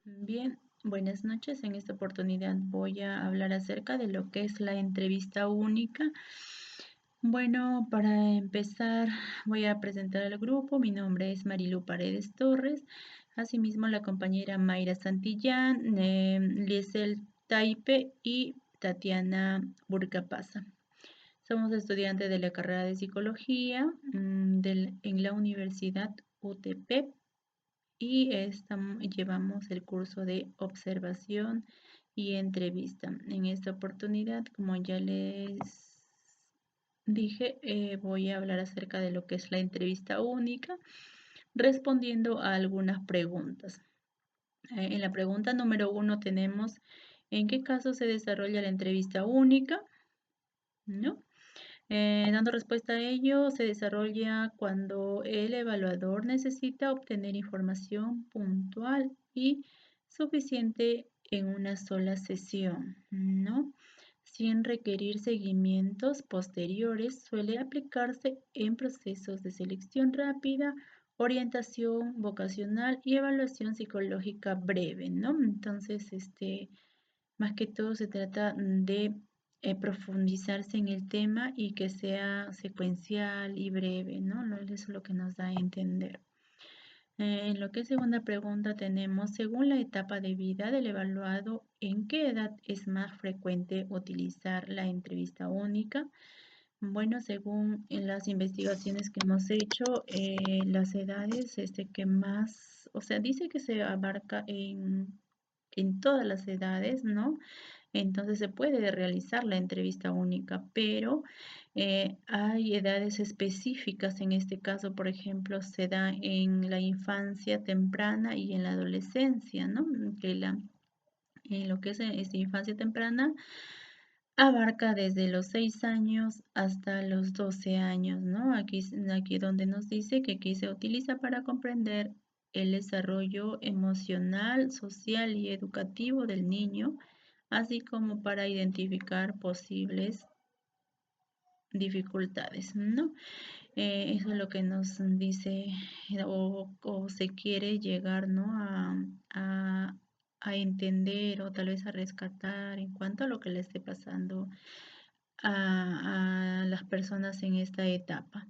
Bien, buenas noches. En esta oportunidad voy a hablar acerca de lo que es la entrevista única. Bueno, para empezar, voy a presentar al grupo. Mi nombre es Marilu Paredes Torres. Asimismo, la compañera Mayra Santillán, Liesel Taipe y Tatiana Burcapaza. Somos estudiantes de la carrera de psicología en la Universidad UTP y llevamos el curso de observación y entrevista. En esta oportunidad, como ya les dije, voy a hablar acerca de lo que es la entrevista única, respondiendo a algunas preguntas. En la pregunta número 1 tenemos, ¿en qué caso se desarrolla la entrevista única? ¿No? Dando respuesta a ello, se desarrolla cuando el evaluador necesita obtener información puntual y suficiente en una sola sesión, ¿no? Sin requerir seguimientos posteriores, suele aplicarse en procesos de selección rápida, orientación vocacional y evaluación psicológica breve, ¿no? Entonces, más que todo se trata de profundizarse en el tema y que sea secuencial y breve, ¿no? Eso es lo que nos da a entender. En lo que es segunda pregunta tenemos, según la etapa de vida del evaluado, ¿en qué edad es más frecuente utilizar la entrevista única? Bueno, según en las investigaciones que hemos hecho, las edades que más, o sea, dice que se abarca en todas las edades, ¿no? Entonces se puede realizar la entrevista única, pero hay edades específicas. En este caso, por ejemplo, se da en la infancia temprana y en la adolescencia, ¿no? En lo que es esta infancia temprana abarca desde los 6 años hasta los 12 años, ¿no? Aquí donde nos dice que aquí se utiliza para comprender el desarrollo emocional, social y educativo del niño, así como para identificar posibles dificultades, ¿no? Eso es lo que nos dice o se quiere llegar, ¿no? A entender o tal vez a rescatar en cuanto a lo que le esté pasando a las personas en esta etapa.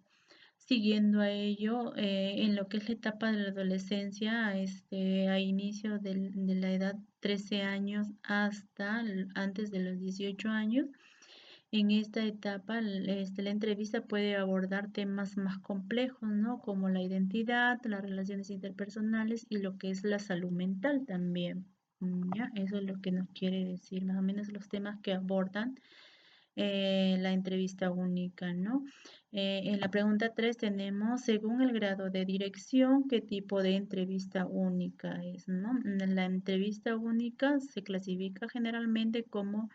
Siguiendo a ello, en lo que es la etapa de la adolescencia, a inicio de la edad 13 años hasta antes de los 18 años, en esta etapa la entrevista puede abordar temas más complejos, ¿no? Como la identidad, las relaciones interpersonales y lo que es la salud mental también. ¿Ya? Eso es lo que nos quiere decir, más o menos los temas que abordan la entrevista única, ¿no? En la pregunta 3 tenemos, según el grado de dirección, ¿qué tipo de entrevista única es, no? La entrevista única se clasifica generalmente como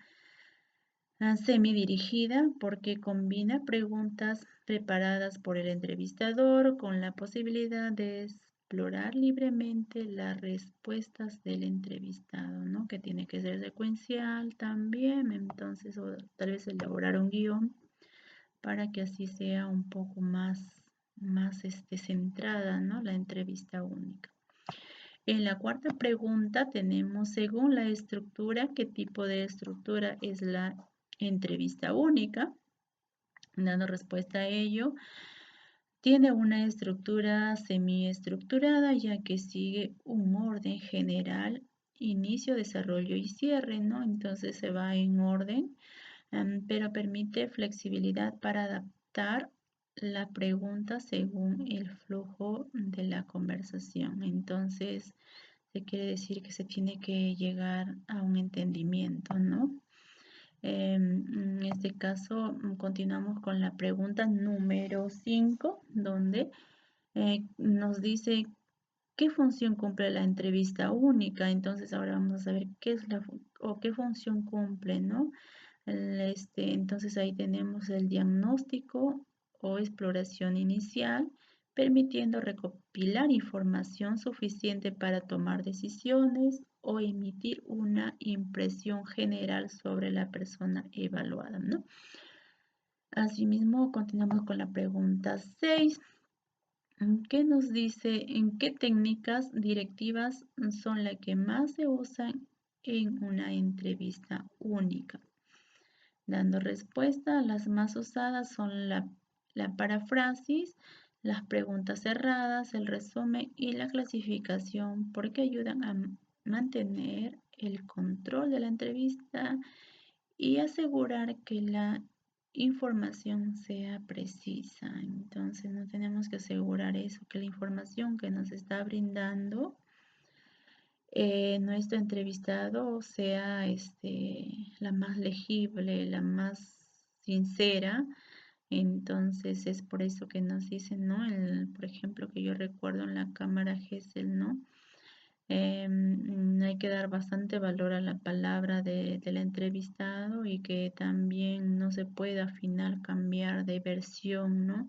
semidirigida porque combina preguntas preparadas por el entrevistador con la posibilidad de explorar libremente las respuestas del entrevistado, ¿no? Que tiene que ser secuencial también, entonces, o tal vez elaborar un guión para que así sea un poco más centrada, ¿no? La entrevista única. En la cuarta pregunta tenemos, según la estructura, ¿qué tipo de estructura es la entrevista única? Dando respuesta a ello, tiene una estructura semiestructurada ya que sigue un orden general, inicio, desarrollo y cierre, ¿no? Entonces se va en orden, pero permite flexibilidad para adaptar la pregunta según el flujo de la conversación. Entonces, se quiere decir que se tiene que llegar a un entendimiento, ¿no? En este caso, continuamos con la pregunta número 5, donde nos dice qué función cumple la entrevista única. Entonces, ahora vamos a saber qué es o qué función cumple, ¿no? Entonces, ahí tenemos el diagnóstico o exploración inicial, permitiendo recopilar información suficiente para tomar decisiones o emitir una impresión general sobre la persona evaluada, ¿no? Asimismo, continuamos con la pregunta 6. ¿Qué nos dice en qué técnicas directivas son las que más se usan en una entrevista única? Dando respuesta, las más usadas son la paráfrasis, las preguntas cerradas, el resumen y la clasificación porque ayudan a mantener el control de la entrevista y asegurar que la información sea precisa. Entonces, no tenemos que asegurar eso, que la información que nos está brindando nuestro entrevistado sea la más legible, la más sincera. Entonces es por eso que nos dicen, ¿no? Por ejemplo, que yo recuerdo en la cámara GESEL, ¿no? Hay que dar bastante valor a la palabra del entrevistado y que también no se puede afinar, cambiar de versión, ¿no?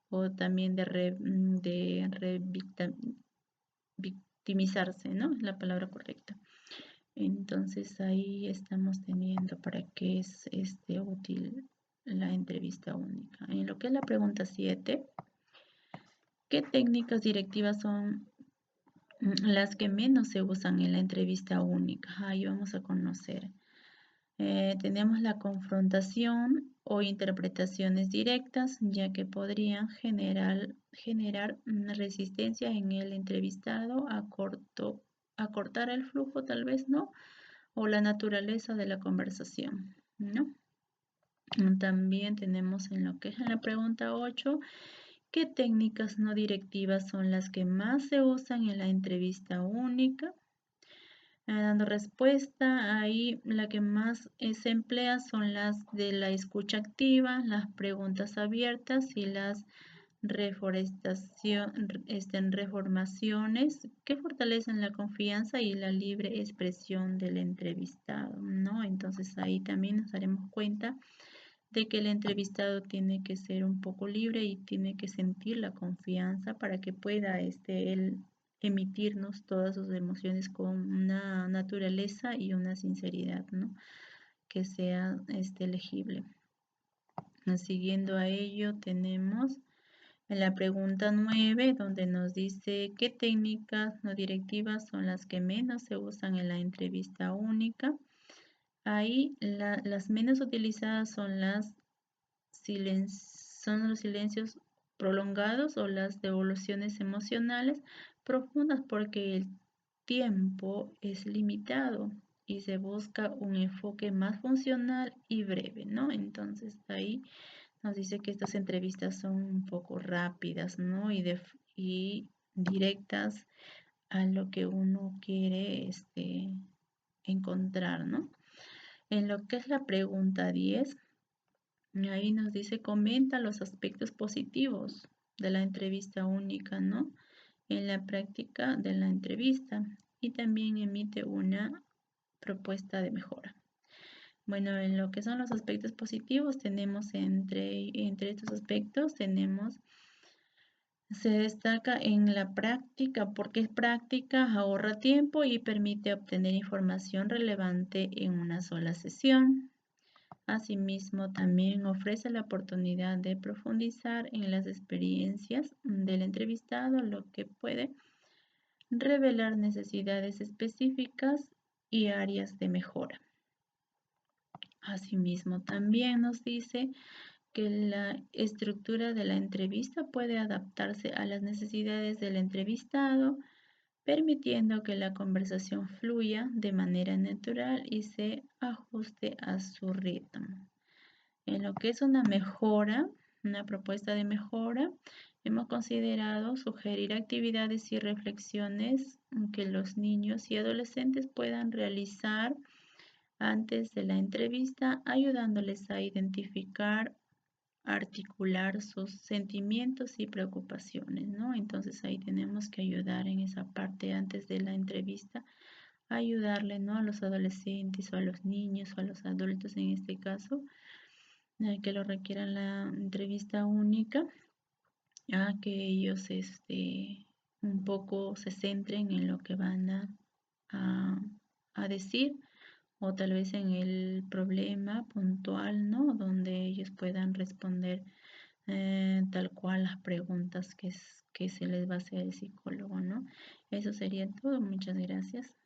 O también de victimizarse, ¿no? Es la palabra correcta. Entonces ahí estamos teniendo para qué es útil la entrevista única. En lo que es la pregunta 7, ¿qué técnicas directivas son las que menos se usan en la entrevista única? Ahí vamos a conocer. Tenemos la confrontación o interpretaciones directas, ya que podrían generar una resistencia en el entrevistado a cortar el flujo, tal vez, ¿no? O la naturaleza de la conversación, ¿no? También tenemos en lo que es en la pregunta 8, ¿qué técnicas no directivas son las que más se usan en la entrevista única? Dando respuesta, ahí la que más se emplea son las de la escucha activa, las preguntas abiertas y las reformaciones que fortalecen la confianza y la libre expresión del entrevistado, ¿no? Entonces ahí también nos daremos cuenta de que el entrevistado tiene que ser un poco libre y tiene que sentir la confianza para que pueda él emitirnos todas sus emociones con una naturaleza y una sinceridad, ¿no? Que sea legible. Siguiendo a ello tenemos en la pregunta 9, donde nos dice qué técnicas no directivas son las que menos se usan en la entrevista única. Ahí las menos utilizadas son son los silencios prolongados o las devoluciones emocionales profundas porque el tiempo es limitado y se busca un enfoque más funcional y breve, ¿no? Entonces ahí nos dice que estas entrevistas son un poco rápidas, ¿no? Y directas a lo que uno quiere encontrar, ¿no? En lo que es la pregunta 10, ahí nos dice, comenta los aspectos positivos de la entrevista única, ¿no? En la práctica de la entrevista y también emite una propuesta de mejora. Bueno, en lo que son los aspectos positivos tenemos entre estos aspectos se destaca en la práctica, porque es práctica, ahorra tiempo y permite obtener información relevante en una sola sesión. Asimismo, también ofrece la oportunidad de profundizar en las experiencias del entrevistado, lo que puede revelar necesidades específicas y áreas de mejora. Asimismo, también nos dice que la estructura de la entrevista puede adaptarse a las necesidades del entrevistado, permitiendo que la conversación fluya de manera natural y se ajuste a su ritmo. En lo que es una mejora, una propuesta de mejora, hemos considerado sugerir actividades y reflexiones que los niños y adolescentes puedan realizar antes de la entrevista, ayudándoles a identificar, articular sus sentimientos y preocupaciones, ¿no? Entonces ahí tenemos que ayudar en esa parte antes de la entrevista, ayudarle, ¿no? A los adolescentes o a los niños o a los adultos en este caso, que lo requieran la entrevista única, a que ellos un poco se centren en lo que van a, a decir o tal vez en el problema puntual, ¿no? Donde ellos puedan responder tal cual las preguntas que se les va a hacer el psicólogo, ¿no? Eso sería todo. Muchas gracias.